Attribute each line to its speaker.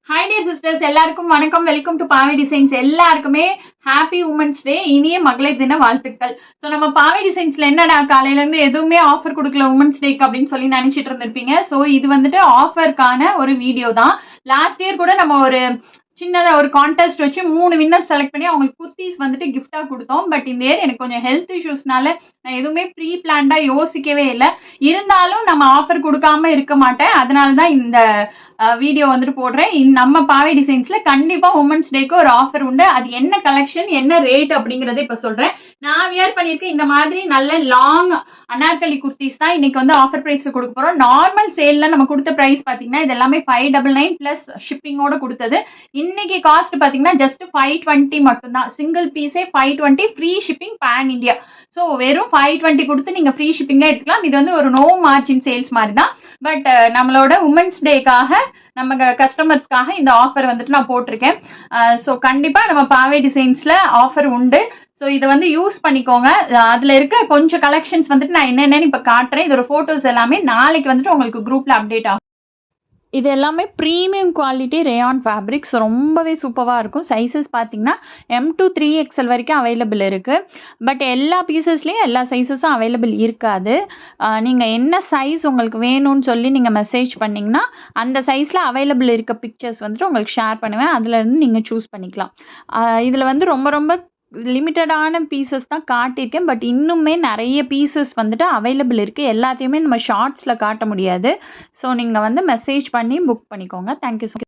Speaker 1: Hi dear sisters, எல்லாருக்கும் வணக்கம். Welcome to பாவை டிசைன்ஸ். எல்லாருக்குமே ஹாப்பி உமன்ஸ் டே, இனிய மகளிர் தின வாழ்த்துக்கள். ஸோ நம்ம பாவை டிசைன்ஸ்ல என்னடா காலையிலேருந்து எதுவுமே ஆஃபர் கொடுக்கல உமன்ஸ் டேக்கு அப்படின்னு சொல்லி நினைச்சிட்டு இருந்திருப்பீங்க. ஸோ இது வந்துட்டு ஆஃபருக்கான ஒரு வீடியோ தான். லாஸ்ட் இயர் கூட நம்ம ஒரு சின்னதாக ஒரு கான்டெஸ்ட் வச்சு 3 வின்னர் செலக்ட் பண்ணி அவங்களுக்கு குர்த்திஸ் வந்துட்டு கிஃப்டாக கொடுத்தோம். பட் இந்த இயர் எனக்கு கொஞ்சம் ஹெல்த் இஷ்யூஸ்னால நான் எதுவுமே ப்ரீ பிளான்டாக யோசிக்கவே இல்லை. இருந்தாலும் நம்ம ஆஃபர் கொடுக்காம இருக்க மாட்டேன். அதனால தான் இந்த வீடியோ வந்துட்டு போடுறேன். நம்ம பாவை டிசைன்ஸ்ல கண்டிப்பாக உமன்ஸ் டேக்கு ஒரு ஆஃபர் உண்டு. அது என்ன கலெக்ஷன், என்ன ரேட் அப்படிங்கிறத இப்போ சொல்கிறேன். நான் வியர் பண்ணியிருக்கேன் இந்த மாதிரி நல்ல லாங் அனார்கலி குர்த்திஸ் தான் இன்னைக்கு வந்து ஆஃபர் ப்ரைஸில் கொடுக்க போகிறோம். நார்மல் சேலில் நம்ம கொடுத்த ப்ரைஸ் பார்த்தீங்கன்னா இது எல்லாமே 599 ப்ளஸ் ஷிப்பிங்கோட கொடுத்தது. இன்னைக்கு காஸ்ட் பார்த்தீங்கன்னா ஜஸ்ட் 520 மட்டும்தான். சிங்கிள் பீஸே 520, free shipping pan India. So வெறும் 520 கொடுத்து நீங்கள் ஃப்ரீ ஷிப்பிங்காக எடுத்துக்கலாம். இது வந்து ஒரு நோ மார்ஜின் சேல்ஸ் மாதிரி தான். பட் நம்மளோட உமன்ஸ் டேக்காக நம்ம கஸ்டமர்ஸ்க்காக இந்த ஆஃபர் வந்துட்டு நான் போட்டிருக்கேன். ஸோ கண்டிப்பாக நம்ம பாவை டிசைன்ஸில் ஆஃபர் உண்டு. ஸோ இதை வந்து யூஸ் பண்ணிக்கோங்க. அதில் இருக்க கொஞ்சம் கலெக்ஷன்ஸ் வந்துட்டு நான் என்னென்னு இப்போ காட்டுறேன். இதோட ஃபோட்டோஸ் எல்லாமே நாளைக்கு வந்துட்டு உங்களுக்கு குரூப்பில் அப்டேட் ஆகும். இது எல்லாமே ப்ரீமியம் குவாலிட்டி ரேயான் ஃபேப்ரிக்ஸ், ரொம்பவே சூப்பராக இருக்கும். சைஸஸ் பார்த்தீங்கன்னா M to 3XL வரைக்கும் அவைலபிள் இருக்குது. பட் எல்லா பீசஸ்லேயும் எல்லா சைஸஸும் அவைலபிள் இருக்காது. நீங்கள் என்ன சைஸ் உங்களுக்கு வேணும்னு சொல்லி நீங்கள் மெசேஜ் பண்ணிங்கன்னா அந்த சைஸில் அவைலபிள் இருக்க பிக்சர்ஸ் வந்துட்டு உங்களுக்கு ஷேர் பண்ணுவேன். அதுலேருந்து நீங்கள் சூஸ் பண்ணிக்கலாம். இதில் வந்து ரொம்ப லிமிட்டடான பீசஸ் தான் காட்டியிருக்கேன். பட் இன்னுமே நிறைய பீசஸ் வந்துட்டு அவைலபிள் இருக்குது. எல்லாத்தையுமே நம்ம ஷார்ட்ஸில் காட்ட முடியாது. ஸோ நீங்கள் வந்து மெசேஜ் பண்ணி புக் பண்ணிக்கோங்க. Thank you so much.